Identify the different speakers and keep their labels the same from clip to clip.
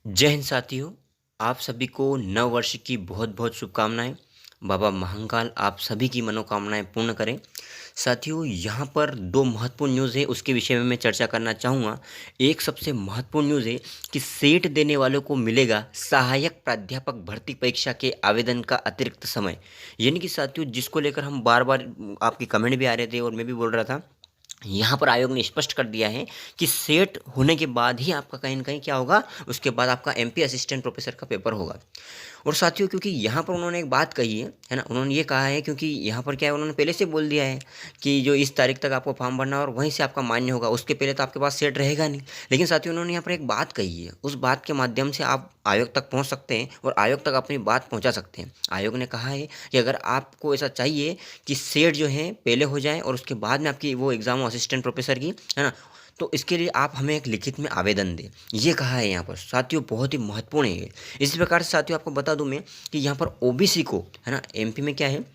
Speaker 1: जय हिंद साथियों। आप सभी को नव वर्ष की बहुत बहुत शुभकामनाएं। बाबा महाकाल आप सभी की मनोकामनाएं पूर्ण करें। साथियों, यहाँ पर दो महत्वपूर्ण न्यूज़ है, उसके विषय में मैं चर्चा करना चाहूँगा। एक सबसे महत्वपूर्ण न्यूज़ है कि सेट देने वालों को मिलेगा सहायक प्राध्यापक भर्ती परीक्षा के आवेदन का अतिरिक्त समय। यानी कि साथियों, जिसको लेकर हम बार बार आपके कमेंट भी आ रहे थे और मैं भी बोल रहा था, यहाँ पर आयोग ने स्पष्ट कर दिया है कि सेट होने के बाद ही आपका कहीं ना कहीं क्या होगा, उसके बाद आपका एमपी असिस्टेंट प्रोफेसर का पेपर होगा। और साथियों, क्योंकि यहाँ पर उन्होंने एक बात कही है ना, उन्होंने ये कहा है क्योंकि यहाँ पर क्या है, उन्होंने पहले से बोल दिया है कि जो इस तारीख तक आपको फॉर्म भरना है और वहीं से आपका मान्य होगा, उसके पहले तो आपके पास सेट रहेगा नहीं। लेकिन साथियों, उन्होंने यहाँ पर एक बात कही है, उस बात के माध्यम से आप आयोग तक पहुँच सकते हैं और आयोग तक अपनी बात पहुँचा सकते हैं। आयोग ने कहा है कि अगर आपको ऐसा चाहिए कि सेट जो है पहले हो जाए और उसके बाद में आपकी वो एग्ज़ाम हो असिस्टेंट प्रोफेसर की, है ना, तो इसके लिए आप हमें एक लिखित में आवेदन दें। ये कहा है यहाँ पर साथियों, बहुत ही महत्वपूर्ण है ये। इसी प्रकार से साथियों, आपको बता दूं मैं कि यहाँ पर ओबीसी को, है ना, एमपी में क्या है,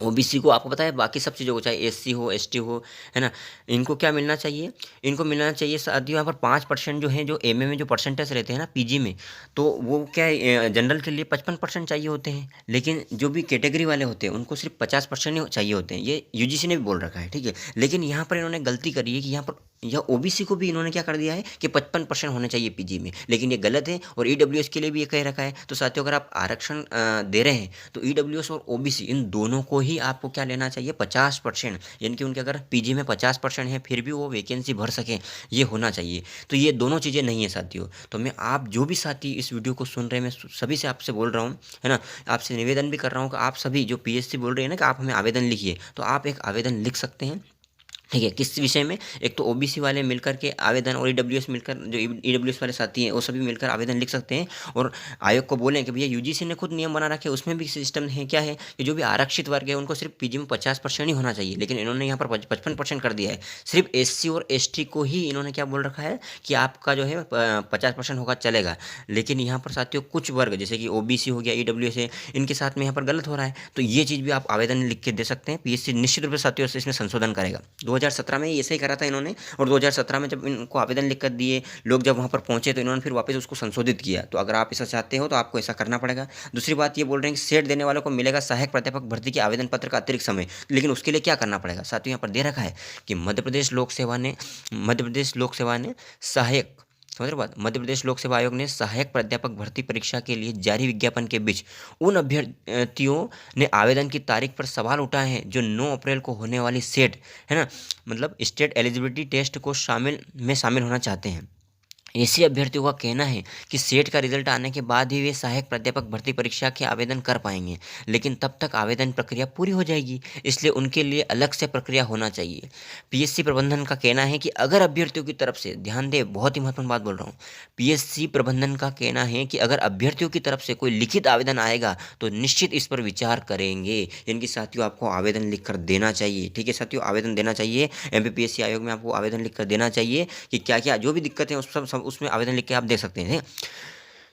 Speaker 1: ओबीसी को आपको पता है बाकी सब चीज़ों को, चाहे एससी हो एसटी हो, है ना, इनको क्या मिलना चाहिए, इनको मिलना चाहिए साथियों यहाँ पर 5% जो है, जो एमए में जो परसेंटेज रहते हैं ना पीजी में, तो वो क्या है, जनरल के लिए 55% चाहिए होते हैं, लेकिन जो भी कैटेगरी वाले होते हैं उनको सिर्फ 50% ही चाहिए होते हैं। ये यूजीसी ने भी बोल रखा है, ठीक है। लेकिन यहाँ पर इन्होंने गलती करी है कि यहाँ पर यह ओबीसी को भी इन्होंने क्या कर दिया है कि 55% होने चाहिए पीजी में, लेकिन ये गलत है। और ईडब्ल्यूएस के लिए भी ये कह रखा है। तो साथियों, अगर आप आरक्षण दे रहे हैं तो ईडब्ल्यूएस और ओबीसी इन दोनों को ही आपको क्या लेना चाहिए, 50%। यानी कि उनके अगर पीजी में 50% है फिर भी वो वैकेंसी भर सकें, ये होना चाहिए। तो ये दोनों चीज़ें नहीं है साथियों। तो मैं, आप जो भी साथी इस वीडियो को सुन रहे हैं, मैं सभी से आपसे बोल रहा हूँ, है ना, आपसे निवेदन भी कर रहा हूँ कि आप सभी जो पीएससी बोल रहे हैं ना कि आप हमें आवेदन लिखिए, तो आप एक आवेदन लिख सकते हैं, ठीक है। किस विषय में, एक तो ओबीसी वाले मिलकर के आवेदन और ईडब्ल्यूएस मिलकर, जो ईडब्ल्यूएस वाले साथी हैं वो सभी मिलकर आवेदन लिख सकते हैं। और आयोग को बोलें कि भैया यूजीसी ने खुद नियम बना रखे, उसमें भी सिस्टम है, क्या है कि जो भी आरक्षित वर्ग है उनको सिर्फ पीजी में 50% ही होना चाहिए, लेकिन इन्होंने यहाँ पर 55% कर दिया है। सिर्फ एससी और एसटी को ही इन्होंने क्या बोल रखा है कि आपका जो है 50% होगा, चलेगा। लेकिन यहाँ पर साथियों कुछ वर्ग जैसे कि ओबीसी हो गया, ईडब्ल्यूएस है, इनके साथ में यहाँ पर गलत हो रहा है। तो ये चीज़ भी आप आवेदन लिख के दे सकते हैं। पीएससी निश्चित रूप से साथियों से इसमें संशोधन करेगा। 2017 में ऐसे ही करा था इन्होंने, और 2017 में जब इनको आवेदन लिख कर दिए, लोग जब वहाँ पर पहुँचे तो इन्होंने फिर वापस उसको संशोधित किया। तो अगर आप ऐसा चाहते हो तो आपको ऐसा करना पड़ेगा। दूसरी बात ये बोल रहे हैं कि सेट देने वालों को मिलेगा सहायक प्राध्यापक भर्ती के आवेदन पत्र का अतिरिक्त समय, लेकिन उसके लिए क्या करना पड़ेगा साथियों, यहाँ पर दे रखा है कि मध्य प्रदेश लोक सेवा ने सहायक, समझ रहे हो बात, मध्य प्रदेश लोक सेवा आयोग ने सहायक प्राध्यापक भर्ती परीक्षा के लिए जारी विज्ञापन के बीच उन अभ्यर्थियों ने आवेदन की तारीख पर सवाल उठाए हैं जो 9 अप्रैल को होने वाली सेट, है ना, मतलब स्टेट एलिजिबिलिटी टेस्ट को शामिल होना चाहते हैं। ऐसे अभ्यर्थियों का कहना है कि सेट का रिजल्ट आने के बाद ही वे सहायक प्राध्यापक भर्ती परीक्षा के आवेदन कर पाएंगे, लेकिन तब तक आवेदन प्रक्रिया पूरी हो जाएगी, इसलिए उनके लिए अलग से प्रक्रिया होना चाहिए। पीएससी प्रबंधन का कहना है कि अगर अभ्यर्थियों की तरफ से, ध्यान दें बहुत ही महत्वपूर्ण बात बोल रहा हूँ, पीएससी प्रबंधन का कहना है कि अगर अभ्यर्थियों की तरफ से कोई लिखित आवेदन आएगा तो निश्चित इस पर विचार करेंगे। यानी कि साथियों, आपको आवेदन लिख कर देना चाहिए, ठीक है साथियों, आवेदन देना चाहिए। एमपीपीएससी आयोग में आपको आवेदन लिख कर देना चाहिए कि क्या क्या जो भी दिक्कतें हैं उस सब उसमें आवेदन लिख के आप दे सकते हैं।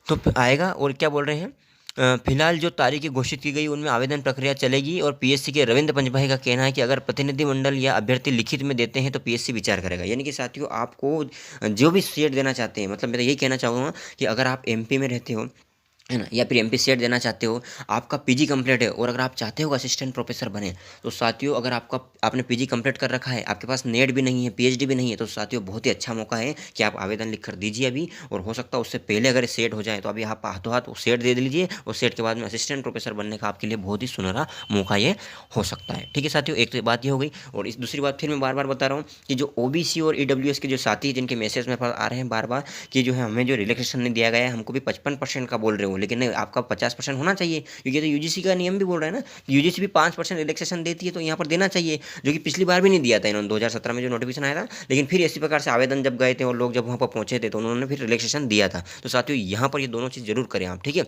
Speaker 1: तो आएगा। और क्या बोल रहे हैं, फिलहाल जो तारीखें घोषित की गई उनमें आवेदन प्रक्रिया चलेगी। और पीएससी के रविंद्र पंचभाई का कहना है कि अगर प्रतिनिधिमंडल या अभ्यर्थी लिखित में देते हैं तो पीएससी विचार करेगा। यानी कि साथियों, आपको जो भी सीट देना चाहते हैं, मतलब मैं तो यही कहना चाहूँगा कि अगर आप एमपी में रहते हो, है ना, या फिर एमपी सेट देना चाहते हो, आपका पीजी कंप्लीट है और अगर आप चाहते हो असिस्टेंट प्रोफेसर बने, तो साथियों अगर आपने पीजी कंप्लीट कर रखा है, आपके पास नेट भी नहीं है, पीएचडी भी नहीं है, तो साथियों बहुत ही अच्छा मौका है कि आप आवेदन लिख कर दीजिए अभी। और हो सकता है उससे पहले अगर सेट हो जाए तो अभी आप हाथों हाथ सेट दे लीजिए, और सेट के बाद में असिस्टेंट प्रोफेसर बनने का आपके लिए बहुत ही सुनहरा मौका ये हो सकता है, ठीक है साथियों। एक तो बात ये हो गई। और इस दूसरी बात फिर मैं बार बार बता रहा हूँ कि जो ओबीसी और ईडब्ल्यूएस के जो साथी जिनके मैसेज मेरे पास आ रहे हैं बार बार कि जो है हमें जो रिलैक्सेशन नहीं दिया गया है, हमको भी 55% का बोल रहे हो, लेकिन नहीं, आपका 50% होना चाहिए, क्योंकि तो यूजीसी का नियम भी बोल रहा है ना, यूजीसी भी 5% रिलैक्सेशन देती है, तो यहाँ पर देना चाहिए, जो कि पिछली बार भी नहीं दिया था इन्होंने, 2017 में जो नोटिफिकेशन आया था। लेकिन फिर इसी प्रकार से आवेदन जब गए थे और लोग जब वहाँ पर पहुँचे थे तो उन्होंने फिर रिलैक्सेशन दिया था। तो साथियों, यहाँ पर ये दोनों चीज़ जरूर करें आप, ठीक है।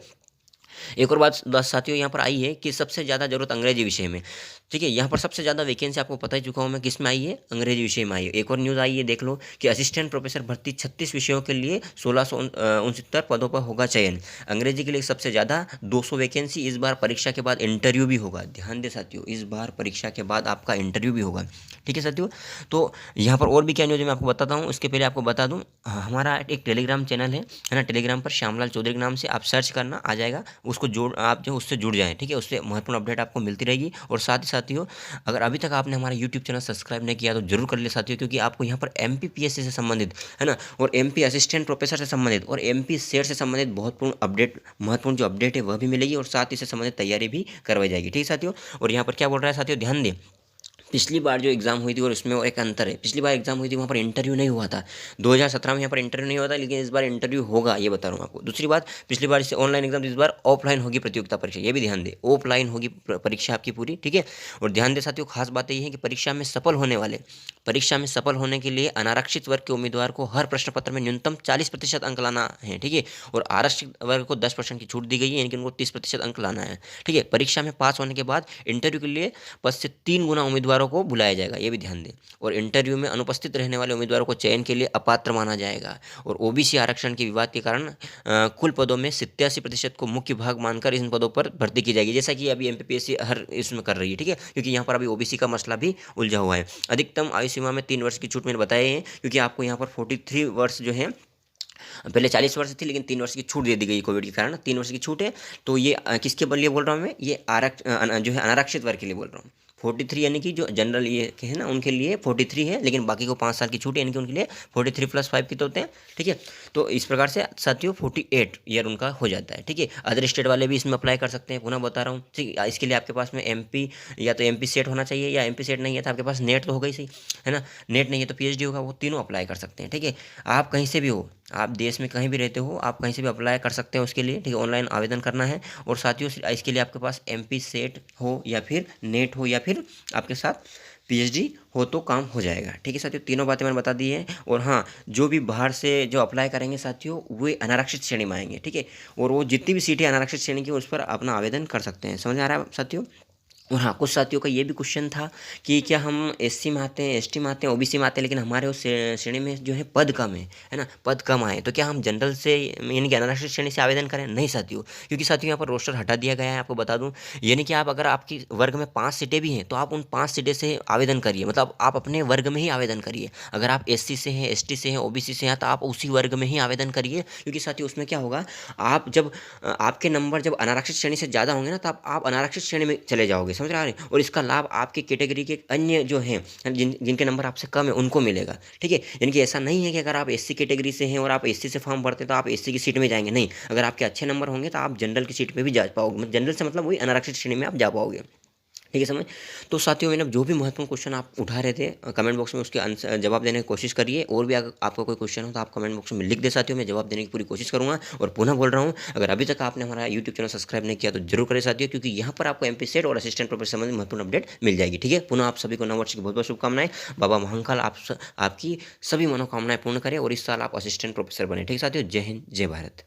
Speaker 1: एक और बात साथियों यहाँ पर आई है कि सबसे ज़्यादा जरूरत अंग्रेजी विषय में। ठीक है। यहाँ पर सबसे ज़्यादा वैकेंसी आपको पता ही चुका हूँ मैं, किस में आई है, अंग्रेजी विषय में आई है। एक और न्यूज़ आई है, देख लो कि असिस्टेंट प्रोफेसर भर्ती 36 विषयों के लिए 1669 पदों पर होगा चयन। अंग्रेजी के लिए सबसे ज़्यादा 200 वैकेंसी। इस बार परीक्षा के बाद इंटरव्यू भी होगा, ध्यान दे साथियों, इस बार परीक्षा के बाद आपका इंटरव्यू भी होगा। ठीक है साथियों। तो यहाँ पर और भी क्या न्यूज़ मैं आपको बताता हूँ, उसके पहले आपको बता दूँ, हमारा एक टेलीग्राम चैनल है ना, टेलीग्राम पर श्यामलाल चौधरी के नाम से आप सर्च करना, आ जाएगा, उसको जोड़, आप जो उससे जुड़ जाएँ। ठीक है, उससे महत्वपूर्ण अपडेट आपको मिलती रहेगी। और साथ ही साथियों, अगर अभी तक आपने हमारा यूट्यूब चैनल सब्सक्राइब नहीं किया तो जरूर कर ले साथियों, क्योंकि आपको यहाँ पर MPPSC से संबंधित, है ना, और MP असिस्टेंट प्रोफेसर से संबंधित और MP सेट से संबंधित महत्वपूर्ण जो अपडेट है वह भी मिलेगी, और साथ ही से संबंधित तैयारी भी करवाई जाएगी। ठीक है साथियों। और यहाँ पर क्या बोल रहा है साथियों, ध्यान दें, पिछली बार जो एग्ज़ाम हुई थी और उसमें एक अंतर है, पिछली बार एग्ज़ाम हुई थी वहाँ पर इंटरव्यू नहीं हुआ था, 2017 में यहाँ पर इंटरव्यू नहीं हुआ था, लेकिन इस बार इंटरव्यू होगा, ये बता रहा हूँ आपको। दूसरी बात, पिछली बार इससे ऑनलाइन एग्जाम, इस बार ऑफलाइन होगी प्रतियोगिता परीक्षा, ये भी ध्यान दे, ऑफलाइन होगी परीक्षा आपकी पूरी। ठीक है। और ध्यान दे साथियों, खास बात ये है कि परीक्षा में सफल होने के लिए अनारक्षित वर्ग के उम्मीदवार को हर प्रश्न पत्र में न्यूनतम 40% अंक लाना है। ठीक है। और आरक्षित वर्ग को 10% की छूट दी गई है, यानी कि उनको 30% अंक लाना है। ठीक है। परीक्षा में पास होने के बाद इंटरव्यू के लिए 5 से 3 गुना उम्मीदवारों को बुलाया जाएगा, ये भी ध्यान दें। और इंटरव्यू में अनुपस्थित रहने वाले उम्मीदवारों को चयन के लिए अपात्र माना जाएगा। और OBC आरक्षण के विवाद के कारण कुल पदों में 87% को मुख्य भाग मानकर इन पदों पर भर्ती की जाएगी, जैसा कि अभी MPPSC हर इसमें कर रही है। ठीक है, क्योंकि यहाँ पर अभी OBC का मसला भी उलझा हुआ है। अधिकतम आयु सीमा में 3 वर्ष की छूट मैंने बताए हैं, क्योंकि आपको यहाँ पर 43 वर्ष जो है, पहले 40 वर्ष थी, लेकिन 3 वर्ष की छूट दे दी गई कोविड के कारण, 3 वर्ष की छूट है। तो ये किसके लिए बोल रहा हूँ मैं, ये जो है अनारक्षित वर्ग के लिए बोल रहा हूँ। 43 यानी कि जो जनरल ये के है ना, उनके लिए 43 है, लेकिन बाकी को 5 साल की छूट है, यानी कि उनके लिए 43 + 5 कितने होते हैं। ठीक है। तो इस प्रकार से साथियों 48 ईयर उनका हो जाता है। ठीक है। अदर स्टेट वाले भी इसमें अप्लाई कर सकते हैं, पुनः बता रहा हूँ। ठीक है। इसके लिए आपके पास में MP, या तो MP सेट होना चाहिए, या MP सेट नहीं है तो आपके पास नेट तो होगा ही सही, है ना, नेट नहीं है तो PhD होगा, वो तीनों अप्लाई कर सकते हैं। ठीक है। आप कहीं से भी हो, आप देश में कहीं भी रहते हो, आप कहीं से भी अप्लाई कर सकते हैं उसके लिए। ठीक है। ऑनलाइन आवेदन करना है, और साथियों इसके लिए आपके पास MP सेट हो, या फिर नेट हो, या फिर आपके साथ PhD हो तो काम हो जाएगा। ठीक है साथियों, तीनों बातें मैंने बता दी हैं। और हाँ, जो भी बाहर से जो अप्लाई करेंगे साथियों, वे अनारक्षित श्रेणी में आएंगे। ठीक है। और वो जितनी भी सीटें अनारक्षित श्रेणी की, उस पर अपना आवेदन कर सकते हैं। समझ आ रहा है साथियों। और हाँ, कुछ साथियों का ये भी क्वेश्चन था कि क्या हम SC में आते हैं, ST में आते हैं, OBC में आते हैं, लेकिन हमारे उस श्रेणी में जो है पद कम है ना, पद कम आए, तो क्या हम जनरल से, यानी कि अनारक्षित श्रेणी से आवेदन करें? नहीं साथियों, क्योंकि साथियों यहाँ पर रोस्टर हटा दिया गया है, आपको बता दूं। यानी कि आप, अगर आपकी वर्ग में 5 सीटें भी हैं, तो आप उन 5 सीटें से आवेदन करिए, मतलब आप अपने वर्ग में ही आवेदन करिए। अगर आप SC से हैं, ST से हैं, OBC से हैं, तो आप उसी वर्ग में ही आवेदन करिए, क्योंकि साथियों उसमें क्या होगा, आप जब आपके नंबर जब अनारक्षित श्रेणी से ज़्यादा होंगे ना, तो आप अनारक्षित श्रेणी में चले जाओगे, समझ रहे हैं। और इसका लाभ आपकी कैटेगरी के अन्य जो हैं, जिनके नंबर आपसे कम है, उनको मिलेगा। ठीक है। यानी कि ऐसा नहीं है कि अगर आप SC कैटेगरी से हैं और आप SC से फॉर्म भरते हैं तो आप SC की सीट में जाएंगे, नहीं। अगर आपके अच्छे नंबर होंगे तो आप जनरल की सीट में भी जा पाओगे, जनरल से मतलब वही अनारक्षित श्रेणी में आप जा पाओगे। ठीक है समझ। तो साथियों, मैंने जो भी महत्वपूर्ण क्वेश्चन आप उठा रहे थे कमेंट बॉक्स में, उसके आंसर जवाब देने की कोशिश करिए। और भी अगर आपका कोई क्वेश्चन हो तो आप कमेंट बॉक्स में लिख दे साथियों, मैं जवाब देने की पूरी कोशिश करूँगा। और पुनः बोल रहा हूँ, अगर अभी तक आपने हमारा यूट्यूब चैनल सब्सक्राइब नहीं किया तो जरूर करें साथियों, क्योंकि यहाँ पर आपको MP सेट और असिस्टेंट प्रोफेसर संबंधित महत्वपूर्ण अपडेट मिल जाएगी। ठीक है। पुनः आप सभी को नववर्ष की बहुत बहुत शुभकामनाएं। बाबा महाकाल आपकी सभी मनोकामनाएं पूर्ण करें, और इस साल आप असिस्टेंट प्रोफेसर बने। ठीक है साथियों, जय हिंद, जय भारत।